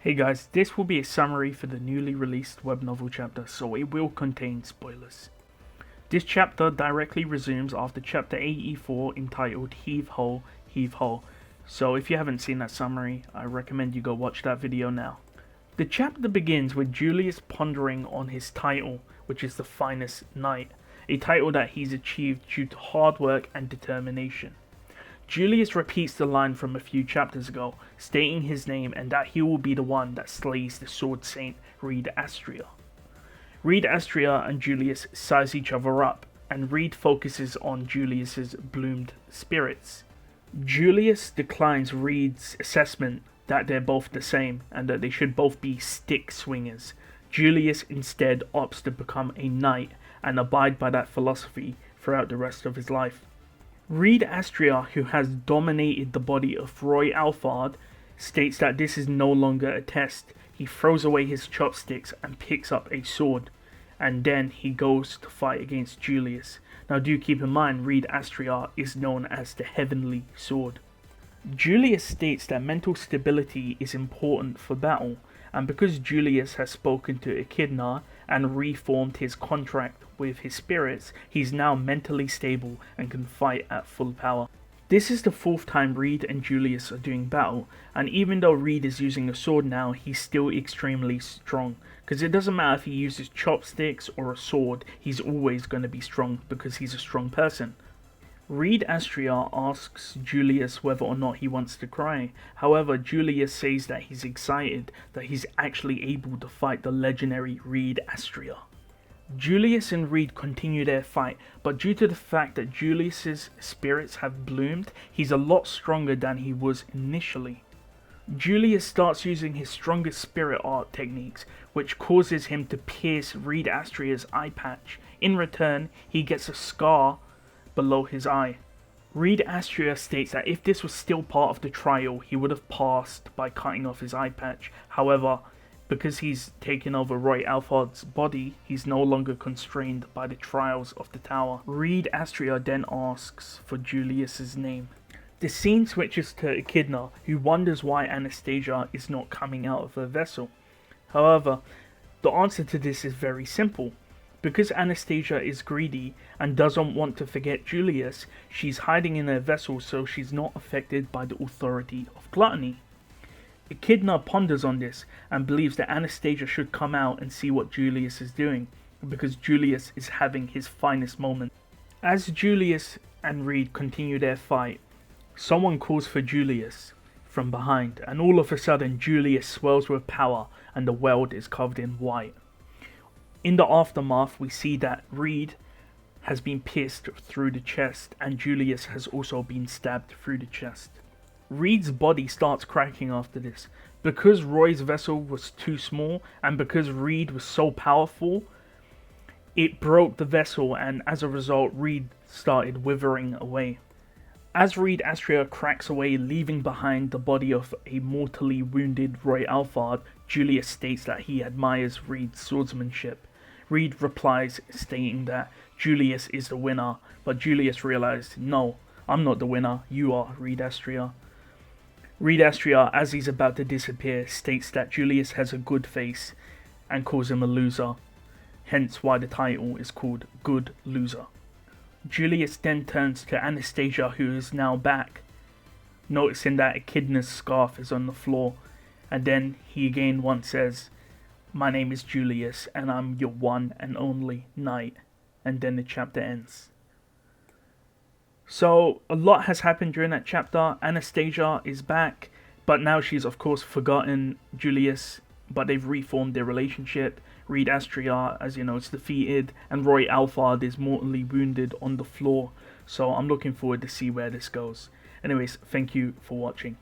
Hey guys, this will be a summary for the newly released web novel chapter, so it will contain spoilers. This chapter directly resumes after chapter 84 entitled Heave Ho, Heave Ho, so if you haven't seen that summary, I recommend you go watch that video now. The chapter begins with Julius pondering on his title, which is the finest knight, a title that he's achieved due to hard work and determination. Julius repeats the line from a few chapters ago, stating his name and that he will be the one that slays the sword saint Reed Astria. Reed Astria and Julius size each other up, and Reed focuses on Julius's bloomed spirits. Julius declines Reed's assessment that they're both the same and that they should both be stick swingers. Julius instead opts to become a knight and abide by that philosophy throughout the rest of his life. Reed Astria, who has dominated the body of Roy Alfard, states that this is no longer a test. He throws away his chopsticks and picks up a sword, and then he goes to fight against Julius. Now do keep in mind, Reed Astria is known as the Heavenly Sword. Julius states that mental stability is important for battle, and because Julius has spoken to Echidna and reformed his contract with his spirits, he's now mentally stable and can fight at full power. This is the fourth time Reed and Julius are doing battle, and even though Reed is using a sword now, he's still extremely strong, because it doesn't matter if he uses chopsticks or a sword, he's always going to be strong because he's a strong person. Reed Astria asks Julius whether or not he wants to cry. However, Julius says that he's excited that he's actually able to fight the legendary Reed Astria. Julius and Reed continue their fight, but due to the fact that Julius's spirits have bloomed, he's a lot stronger than he was initially. Julius starts using his strongest spirit art techniques, which causes him to pierce Reed Astria's eye patch. In return, he gets a scar below his eye. Reed Astria states that if this was still part of the trial, he would have passed by cutting off his eye patch. However, because he's taken over Roy Alfard's body, he's no longer constrained by the trials of the tower. Reed Astria then asks for Julius's name. The scene switches to Echidna, who wonders why Anastasia is not coming out of her vessel. However, the answer to this is very simple. Because Anastasia is greedy and doesn't want to forget Julius, she's hiding in her vessel so she's not affected by the authority of gluttony. Echidna ponders on this and believes that Anastasia should come out and see what Julius is doing, because Julius is having his finest moment. As Julius and Reed continue their fight, someone calls for Julius from behind, and all of a sudden Julius swells with power and the world is covered in white. In the aftermath, we see that Reed has been pierced through the chest and Julius has also been stabbed through the chest. Reed's body starts cracking after this. Because Roy's vessel was too small and because Reed was so powerful, it broke the vessel, and as a result Reed started withering away. As Reed Astria cracks away, leaving behind the body of a mortally wounded Roy Alfard, Julius states that he admires Reed's swordsmanship. Reed replies stating that Julius is the winner, but Julius realized, no, I'm not the winner, you are, Reed Astria. Reed Astria, as he's about to disappear, states that Julius has a good face and calls him a loser, hence why the title is called Good Loser. Julius then turns to Anastasia, who is now back, noticing that Echidna's scarf is on the floor, and then he again once says, "My name is Julius and I'm your one and only knight," and then the chapter ends. So a lot has happened during that chapter. Anastasia is back, but now she's of course forgotten Julius, but they've reformed their relationship. Reed Astria, as you know, is defeated, and Roy Alfard is mortally wounded on the floor. So I'm looking forward to see where this goes. Anyways, thank you for watching.